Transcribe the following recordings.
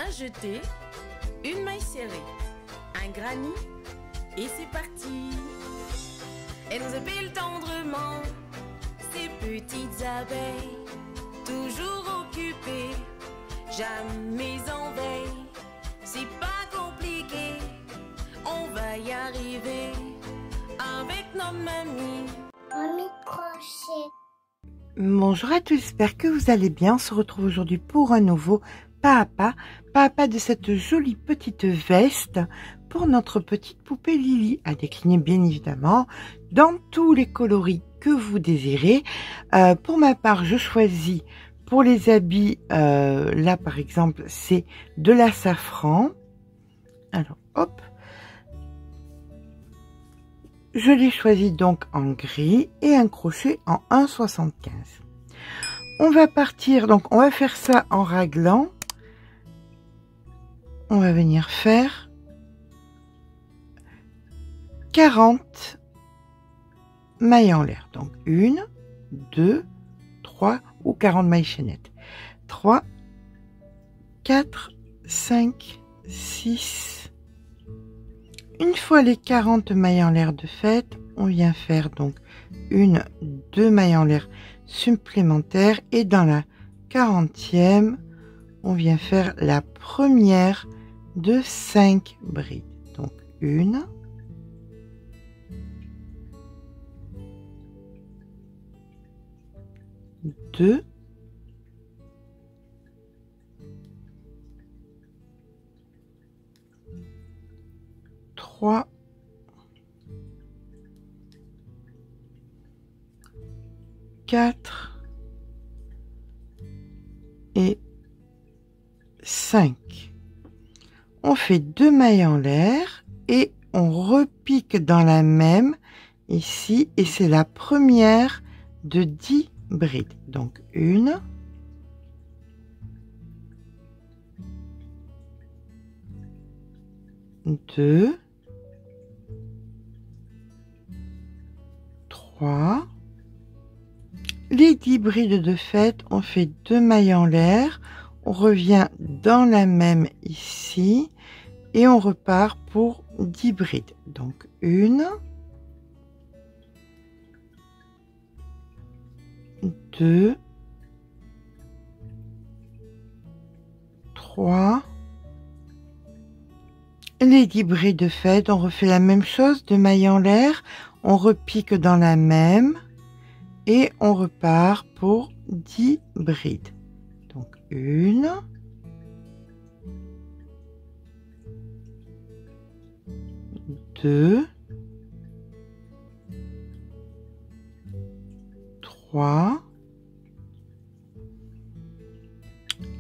Un jeté, une maille serrée, un granit et c'est parti. Elle nous épile tendrement, ces petites abeilles, toujours occupées, jamais en veille. C'est pas compliqué, on va y arriver avec nos mamies. Mamie crochet. Bonjour à tous, j'espère que vous allez bien. On se retrouve aujourd'hui pour un nouveau pas à pas de cette jolie petite veste pour notre petite poupée Lily, à décliner bien évidemment dans tous les coloris que vous désirez. Pour ma part, je choisis pour les habits, là par exemple, c'est de la safran. Alors, hop. Je l'ai choisi donc en gris et un crochet en 1,75. On va partir, donc on va faire ça en raglant. On va venir faire 40 mailles en l'air. Donc 1, 2, 3 ou 40 mailles chaînettes. 3, 4, 5, 6. Une fois les 40 mailles en l'air de fait, on vient faire donc 2 mailles en l'air supplémentaires et dans la 40e, on vient faire la première de 5 brides. Donc 1, 2, 3, 4 et 5. On fait 2 mailles en l'air et on repique dans la même ici et c'est la première de 10 brides. Donc 1, 2, 3. Les 10 brides de fait, on fait 2 mailles en l'air, on revient dans la même ici et on repart pour 10 brides. Donc 1, 2, 3. Les 10 brides de fait, on refait la même chose, 2 mailles en l'air, on repique dans la même et on repart pour 10 brides. Donc 1, 2, 3.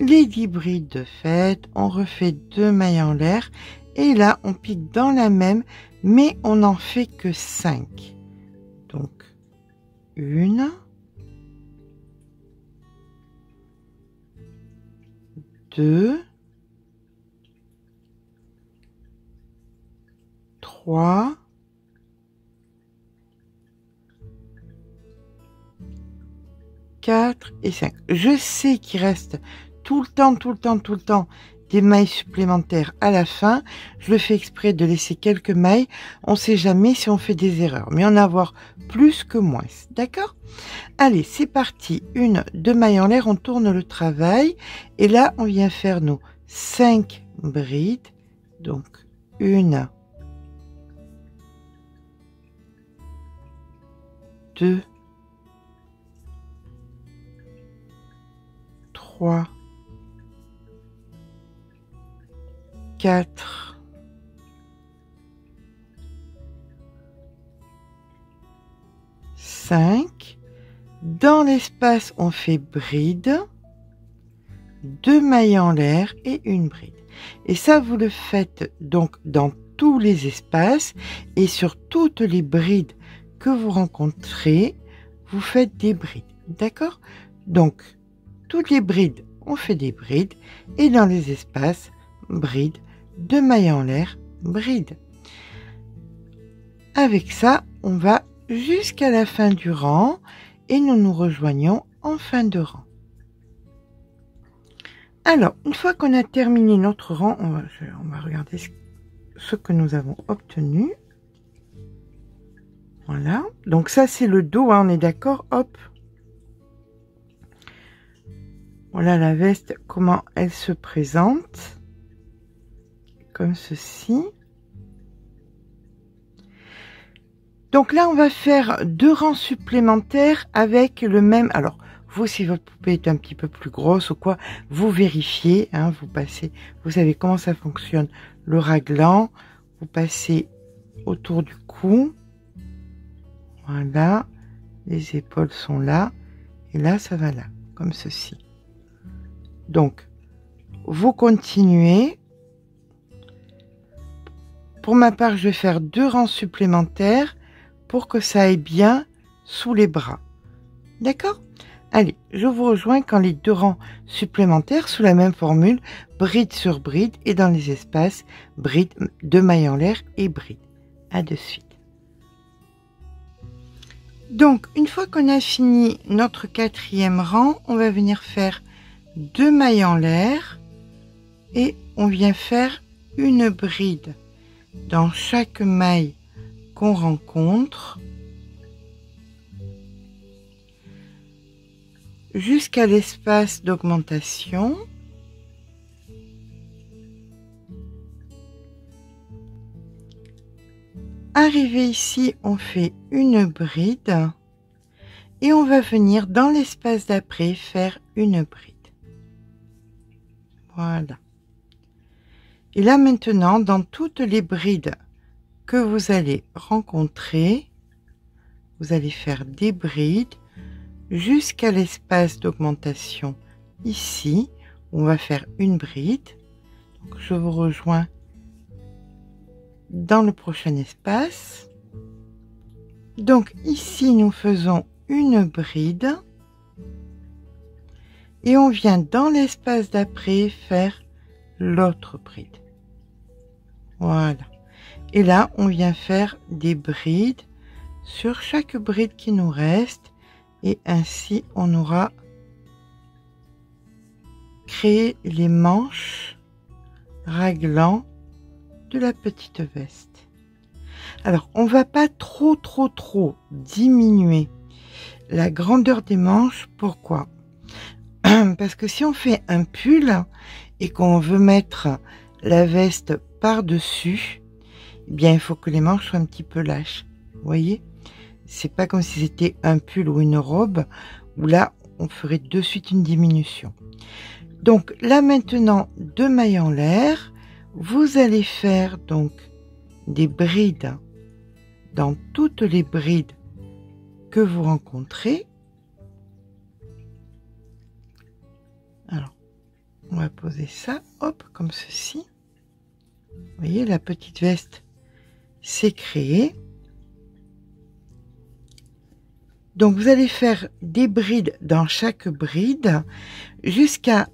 Les 10 brides de fait, on refait 2 mailles en l'air et là on pique dans la même mais on n'en fait que 5. Donc 1, 2, 3, 4 et 5. Je sais qu'il reste tout le temps des mailles supplémentaires à la fin. Je le fais exprès de laisser quelques mailles. On ne sait jamais si on fait des erreurs, mais en avoir plus que moins. D'accord? Allez, c'est parti. 2 mailles en l'air, on tourne le travail. Et là, on vient faire nos 5 brides. Donc, 1, 2, 3, 4, 5. Dans l'espace, on fait bride, 2 mailles en l'air et une bride. Et ça, vous le faites donc dans tous les espaces et sur toutes les brides que vous rencontrez, vous faites des brides. D'accord? Donc, toutes les brides, on fait des brides et dans les espaces, bride, 2 mailles en l'air, bride. Avec ça, on va jusqu'à la fin du rang et nous nous rejoignons en fin de rang. Alors, une fois qu'on a terminé notre rang, on va regarder ce que nous avons obtenu. Voilà. Donc ça, c'est le dos, hein, on est d'accord? Hop. Voilà la veste, comment elle se présente. Comme ceci. Donc là, on va faire 2 rangs supplémentaires avec le même... Alors, vous, si votre poupée est un petit peu plus grosse ou quoi, vous vérifiez, hein, vous passez, vous savez comment ça fonctionne. Le raglan, vous passez autour du cou. Voilà, les épaules sont là. Et là, ça va là, comme ceci. Donc, vous continuez. Pour ma part, je vais faire 2 rangs supplémentaires pour que ça aille bien sous les bras. D'accord? Allez, je vous rejoins quand les 2 rangs supplémentaires sous la même formule, bride sur bride et dans les espaces, bride, 2 mailles en l'air et bride. À de suite. Donc, une fois qu'on a fini notre 4e rang, on va venir faire 2 mailles en l'air et on vient faire une bride dans chaque maille qu'on rencontre jusqu'à l'espace d'augmentation. Arrivé ici, on fait une bride et on va venir dans l'espace d'après faire une bride. Voilà. Et là maintenant, dans toutes les brides que vous allez rencontrer, vous allez faire des brides jusqu'à l'espace d'augmentation ici. On va faire une bride. Donc, je vous rejoins dans le prochain espace. Donc ici, nous faisons une bride et on vient dans l'espace d'après faire l'autre bride. Voilà. Et là, on vient faire des brides sur chaque bride qui nous reste et ainsi on aura créé les manches raglant de la petite veste. Alors, on va pas trop diminuer la grandeur des manches. Pourquoi? Parce que si on fait un pull et qu'on veut mettre la veste par-dessus, eh bien, il faut que les manches soient un petit peu lâches. Vous voyez? C'est pas comme si c'était un pull ou une robe, où là, on ferait de suite une diminution. Donc, là, maintenant, 2 mailles en l'air. Vous allez faire, donc, des brides dans toutes les brides que vous rencontrez. Alors, on va poser ça, hop, comme ceci. Vous voyez, la petite veste s'est créée. Donc, vous allez faire des brides dans chaque bride jusqu'à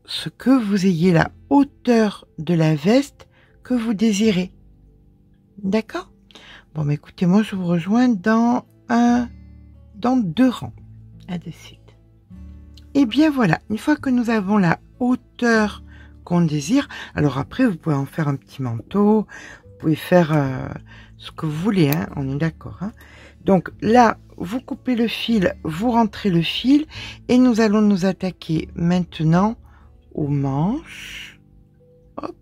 ce que vous ayez la hauteur de la veste que vous désirez. D'accord? Bon, mais écoutez, moi, je vous rejoins dans 2 rangs. À de suite. Et bien voilà, une fois que nous avons la hauteur qu'on désire, alors après, vous pouvez en faire un petit manteau, vous pouvez faire ce que vous voulez, hein, on est d'accord. Hein. Donc là, vous coupez le fil, vous rentrez le fil, et nous allons nous attaquer maintenant aux manches. Hop.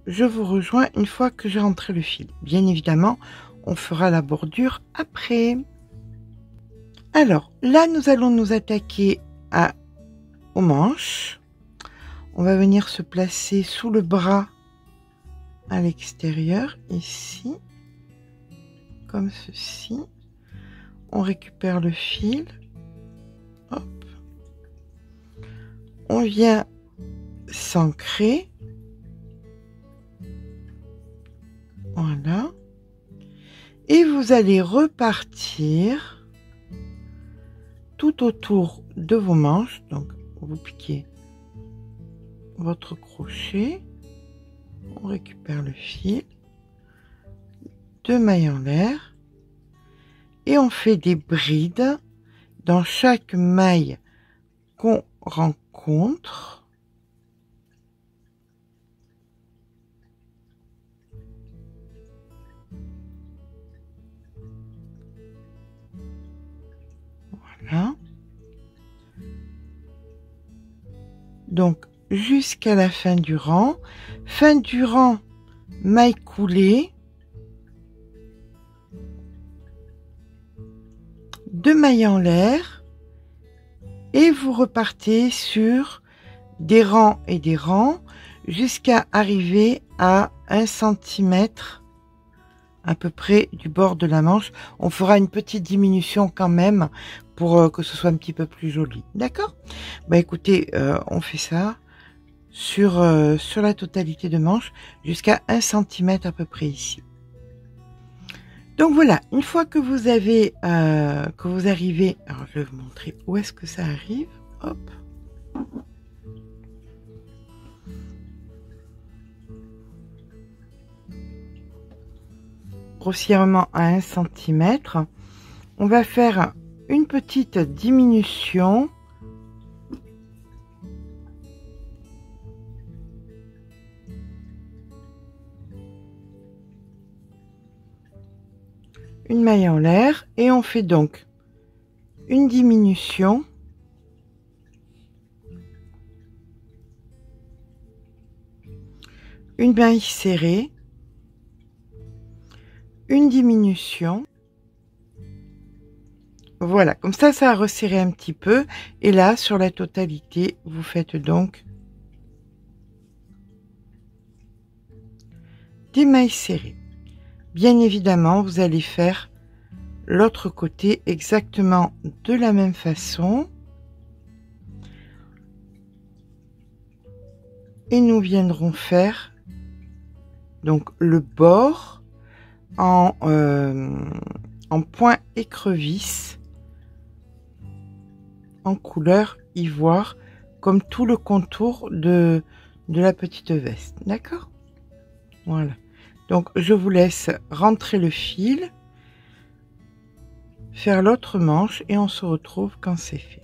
Je vous rejoins une fois que j'ai rentré le fil. Bien évidemment, on fera la bordure après. Alors, là, nous allons nous attaquer aux manches. On va venir se placer sous le bras à l'extérieur, ici, comme ceci. On récupère le fil. Hop. On vient s'ancrer. Voilà. Et vous allez repartir tout autour de vos manches. Donc, vous piquez votre crochet. On récupère le fil. 2 mailles en l'air. Et on fait des brides dans chaque maille qu'on rencontre. Voilà. Donc, jusqu'à la fin du rang. Fin du rang, maille coulée. 2 mailles en l'air. Et vous repartez sur des rangs et des rangs jusqu'à arriver à 1 cm à peu près du bord de la manche. On fera une petite diminution quand même pour que ce soit un petit peu plus joli. D'accord? Bah écoutez, on fait ça sur la totalité de manche jusqu'à 1 cm à peu près ici. Donc voilà, une fois que vous avez que vous arrivez, alors je vais vous montrer où est-ce que ça arrive. Hop. Grossièrement à 1 cm, on va faire une petite diminution. Une maille en l'air et on fait donc une diminution, une maille serrée, une diminution. Voilà, comme ça a resserré un petit peu. Et là, sur la totalité, vous faites donc des mailles serrées. Bien évidemment, vous allez faire l'autre côté exactement de la même façon. Et nous viendrons faire donc le bord en point écrevisse en couleur ivoire, comme tout le contour de la petite veste. D'accord? Voilà. Donc, je vous laisse rentrer le fil, faire l'autre manche et on se retrouve quand c'est fait.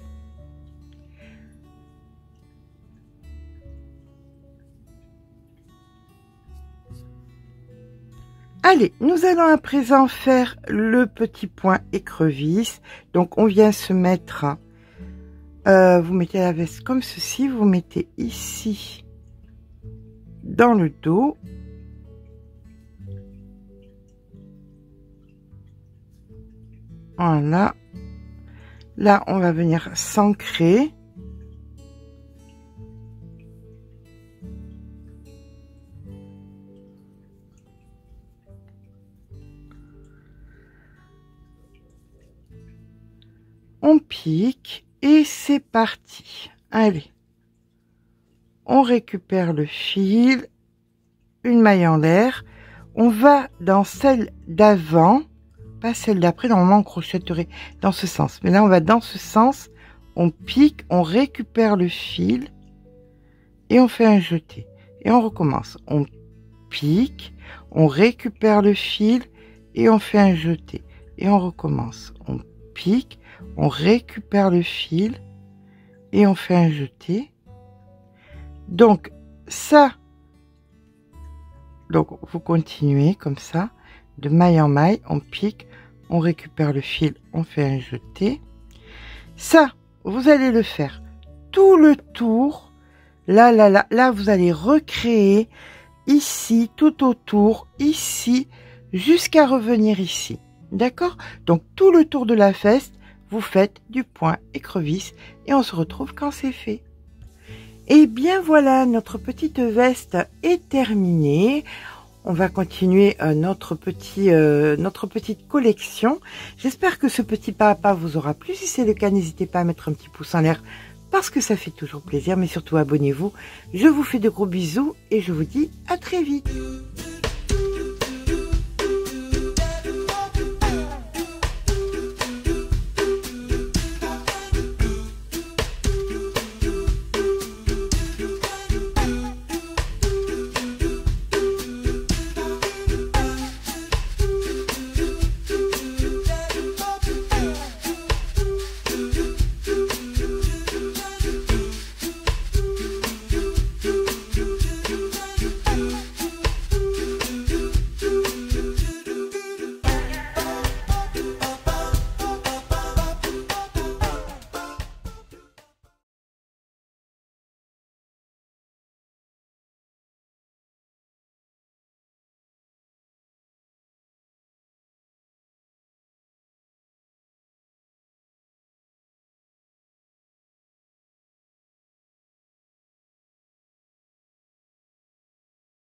Allez, nous allons à présent faire le petit point écrevisse. Donc, on vient se mettre, vous mettez la veste comme ceci, vous mettez ici dans le dos. Voilà. Là, on va venir s'ancrer. On pique et c'est parti. Allez. On récupère le fil, une maille en l'air. On va dans celle d'avant. Pas celle d'après, normalement on crochetterait dans ce sens. Mais là, on va dans ce sens, on pique, on récupère le fil et on fait un jeté. Et on recommence. On pique, on récupère le fil et on fait un jeté. Et on recommence. On pique, on récupère le fil et on fait un jeté. Donc, ça, donc vous continuez comme ça. De maille en maille, on pique, on récupère le fil, on fait un jeté. Ça, vous allez le faire tout le tour. Là, vous allez recréer ici, tout autour, ici, jusqu'à revenir ici. D'accord? Donc, tout le tour de la veste, vous faites du point écrevisse et on se retrouve quand c'est fait. Et bien voilà, notre petite veste est terminée. On va continuer notre petite collection. J'espère que ce petit pas à pas vous aura plu. Si c'est le cas, n'hésitez pas à mettre un petit pouce en l'air parce que ça fait toujours plaisir. Mais surtout, abonnez-vous. Je vous fais de gros bisous et je vous dis à très vite.